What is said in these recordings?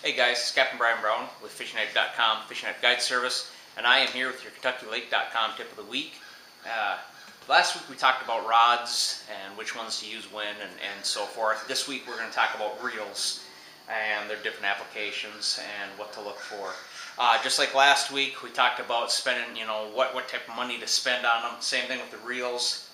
Hey guys, it's Captain Brian Brown with FishingKnife.com, Fishing Knife Guide Service, and I am here with your KentuckyLake.com tip of the week. Last week we talked about rods and which ones to use when and so forth. This week we're going to talk about reels and their different applications and what to look for. Just like last week we talked about spending, what type of money to spend on them. Same thing with the reels.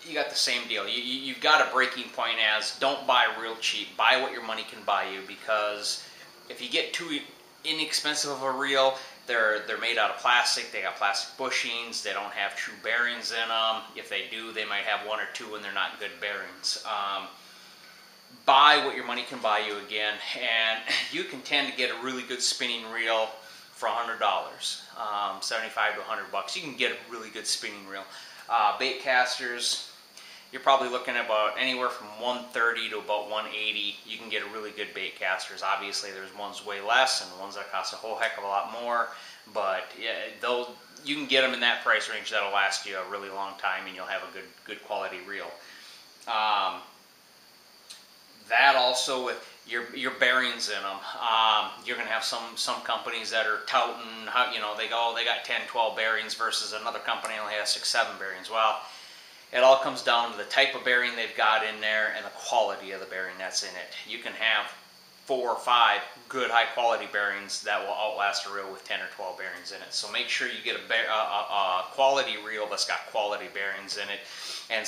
You got the same deal. You've got a breaking point as don't buy real cheap. Buy what your money can buy you, because if you get too inexpensive of a reel, they're made out of plastic. They got plastic bushings. They don't have true bearings in them. If they do, they might have one or two and they're not good bearings. Buy what your money can buy you again, and you can tend to get a really good spinning reel for $100, $75 to $100. You can get a really good spinning reel. Bait casters, you're probably looking at about anywhere from $130 to about $180. You can get a really good bait casters. Obviously, there's ones way less and ones that cost a whole heck of a lot more. But yeah, you can get them in that price range that'll last you a really long time, and you'll have a good quality reel. That also with your bearings in them. You're going to have some companies that are touting how they got 10, 12 bearings versus another company only has 6, 7 bearings. Well, it all comes down to the type of bearing they've got in there and the quality of the bearing that's in it. You can have 4 or 5 good high quality bearings that will outlast a reel with 10 or 12 bearings in it. So make sure you get a quality reel that's got quality bearings in it. And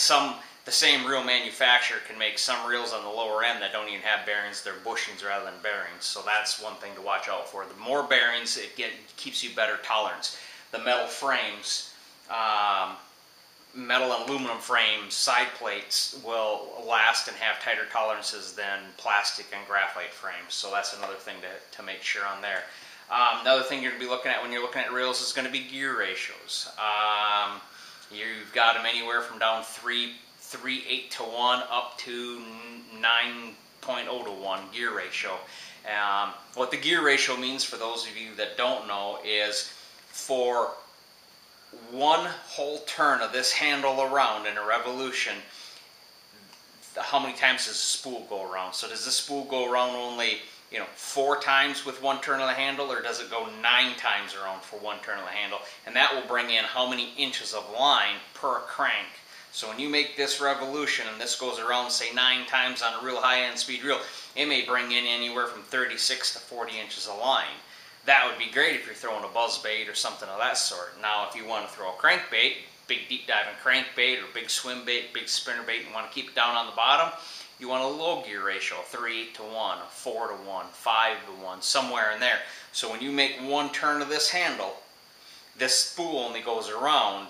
the same reel manufacturer can make some reels on the lower end that don't even have bearings. They're bushings rather than bearings. So that's one thing to watch out for. The more bearings, it keeps you better tolerance. The metal frames, metal and aluminum frames, side plates will last and have tighter tolerances than plastic and graphite frames. So that's another thing to make sure on there. Another thing you're going to be looking at when you're looking at reels is going to be gear ratios. You've got them anywhere from down 3.8 to 1 up to 9.0 to 1 gear ratio. What the gear ratio means, for those of you that don't know, is for one whole turn of this handle around in a revolution, how many times does the spool go around? So does the spool go around only 4 times with one turn of the handle, or does it go 9 times around for one turn of the handle? And that will bring in how many inches of line per crank. So when you make this revolution and this goes around, say 9 times on a real high-end speed reel, it may bring in anywhere from 36 to 40 inches of line. That would be great if you're throwing a buzz bait or something of that sort. Now, if you want to throw a crankbait, big deep diving crankbait or big swim bait, big spinner bait, and want to keep it down on the bottom, you want a low gear ratio, 3 to 1, 4 to 1, 5 to 1, somewhere in there. So when you make one turn of this handle, this spool only goes around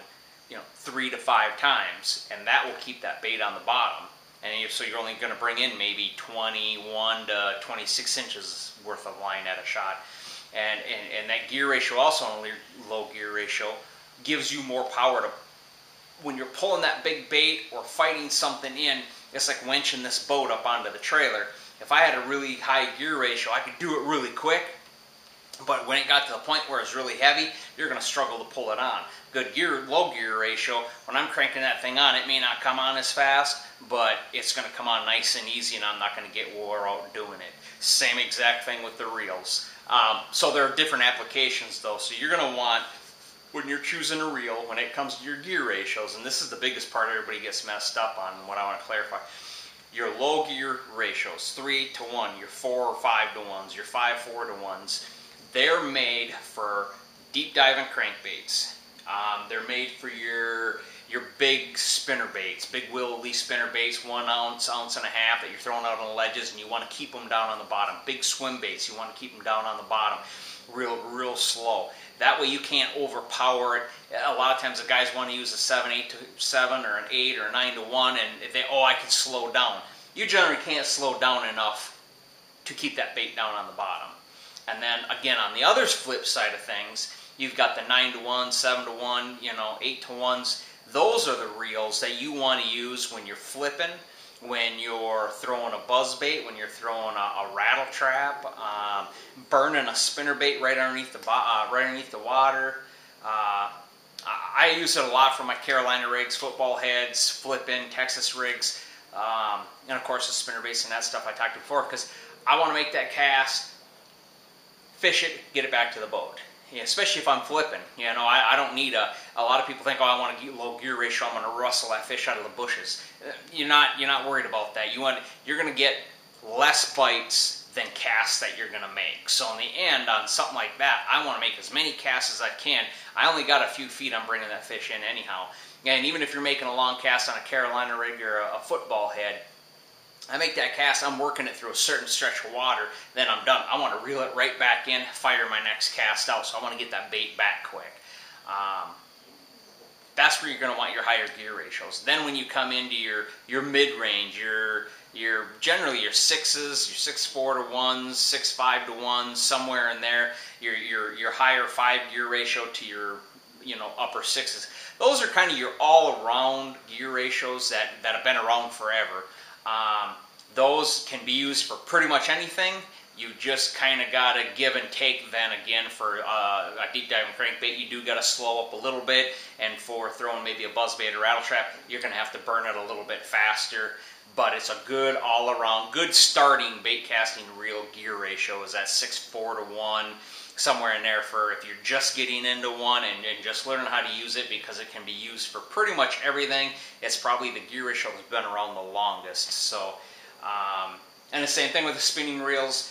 3 to 5 times, and that will keep that bait on the bottom. And so you're only going to bring in maybe 21 to 26 inches worth of line at a shot. And that gear ratio, also on a low gear ratio, gives you more power to, when you're pulling that big bait or fighting something in, it's like winching this boat up onto the trailer. If I had a really high gear ratio, I could do it really quick. But when it got to the point where it's really heavy, you're going to struggle to pull it on. Low gear ratio, when I'm cranking that thing on, it may not come on as fast, but it's going to come on nice and easy, and I'm not going to get wore out doing it. Same exact thing with the reels. So there are different applications though. So you're going to want, when you're choosing a reel, when it comes to your gear ratios, and this is the biggest part everybody gets messed up on, and what I want to clarify, your low gear ratios, 3 to 1, your 4 or 5 to 1s, your 5, 4 to 1s, they're made for deep diving crankbaits. They're made for your big spinner baits, big willy spinner baits, 1 ounce, ounce and a half that you're throwing out on the ledges, and you want to keep them down on the bottom. Big swim baits, you want to keep them down on the bottom, real slow. That way you can't overpower it. A lot of times the guys want to use a 7/8 to 7 or an 8 or a 9 to 1, and I can slow down. You generally can't slow down enough to keep that bait down on the bottom. And then again, on the other flip side of things, you've got the 9 to 1, 7 to 1, 8 to 1s. Those are the reels that you want to use when you're flipping, when you're throwing a buzz bait, when you're throwing a rattle trap, burning a spinner bait right underneath the water. I use it a lot for my Carolina rigs, football heads, flipping, Texas rigs. And of course the spinner baits and that stuff I talked before, because I want to make that cast, fish it, get it back to the boat. Yeah, especially if I'm flipping. You know, I don't need a lot of people think, oh, I want a low gear ratio, I'm going to rustle that fish out of the bushes. You're not worried about that. You're going to get less bites than casts that you're going to make. So in the end, on something like that, I want to make as many casts as I can. I only got a few feet I'm bringing that fish in anyhow. And even if you're making a long cast on a Carolina rig or a football head, I make that cast, I'm working it through a certain stretch of water, then I'm done. I want to reel it right back in, fire my next cast out, so I want to get that bait back quick. That's where you're going to want your higher gear ratios. Then when you come into your mid-range, generally your 6s, your 6.4 to 1s, 6.5 to 1s, somewhere in there, your higher 5 gear ratio to your upper 6s. Those are kind of your all-around gear ratios that have been around forever. Those can be used for pretty much anything. You just kind of got to give and take then again for a deep diving crankbait. You do got to slow up a little bit, and for throwing maybe a buzzbait or rattle trap, you're going to have to burn it a little bit faster. But it's a good all-around, good starting bait casting reel gear ratio is that 6.4 to 1, somewhere in there for if you're just getting into one and just learning how to use it, because it can be used for pretty much everything. It's probably the gear ratio that's been around the longest. So, and the same thing with the spinning reels.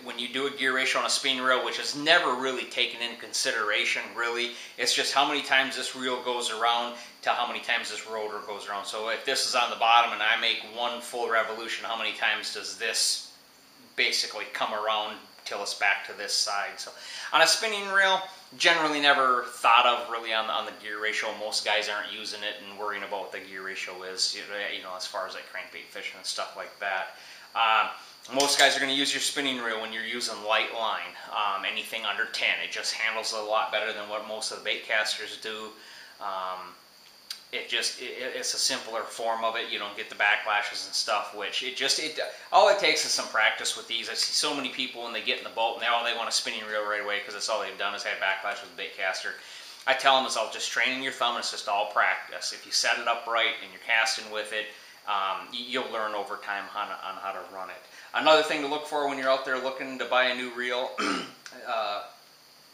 When you do a gear ratio on a spinning reel, which is never really taken into consideration, really, it's just how many times this reel goes around to how many times this rotor goes around. So if this is on the bottom and I make one full revolution, how many times does this basically come around till it's back to this side? So on a spinning reel, generally never thought of really on the gear ratio. Most guys aren't using it and worrying about what the gear ratio is, as far as like crankbait fishing and stuff like that. Most guys are going to use your spinning reel when you're using light line, anything under 10. It just handles it a lot better than what most of the bait casters do. It's a simpler form of it. You don't get the backlashes and stuff, which all it takes is some practice with these. I see so many people when they get in the boat and they want a spinning reel right away because that's all they've done is had backlash with a bait caster. I tell them it's all just training your thumb. It's just all practice. If you set it up right and you're casting with it, you'll learn over time on how to run it. Another thing to look for when you're out there looking to buy a new reel,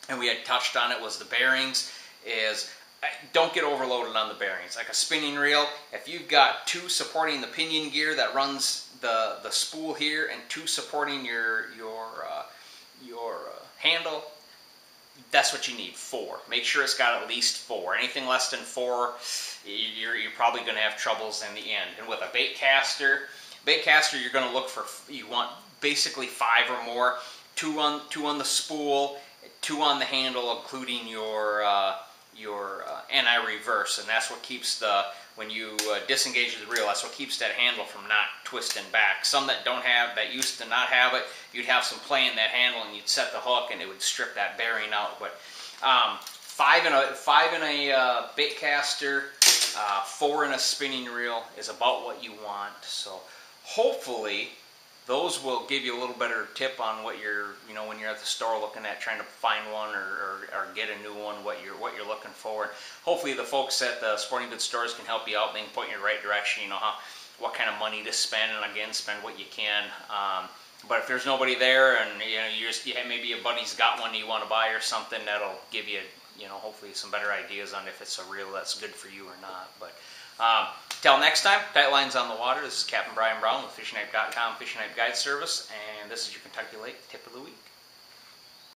and we had touched on it, was the bearings. Don't get overloaded on the bearings. Like a spinning reel, if you've got 2 supporting the pinion gear that runs the spool here and 2 supporting your handle, that's what you need, 4. Make sure it's got at least 4. Anything less than 4, you're probably going to have troubles in the end. And with a bait caster, you're going to look for, you want basically 5 or more, 2 on the spool, 2 on the handle, including your anti-reverse, and that's what keeps when you disengage the reel, that's what keeps that handle from not twisting back. Some that used to not have it, you'd have some play in that handle and you'd set the hook and it would strip that bearing out. But 5 in a bait caster, 4 in a spinning reel is about what you want. So hopefully those will give you a little better tip on what when you're at the store looking at trying to find one or get a new one, what you're looking for. Hopefully the folks at the sporting goods stores can help you out. They can point you in the right direction. What kind of money to spend, and again, spend what you can. But if there's nobody there, and maybe a buddy's got one you want to buy or something, that'll give you hopefully some better ideas on if it's a reel that's good for you or not. But till next time, tight lines on the water. This is Captain Brian Brown with FishingKnife.com Fishing Knife Guide Service, and this is your Kentucky Lake Tip of the Week.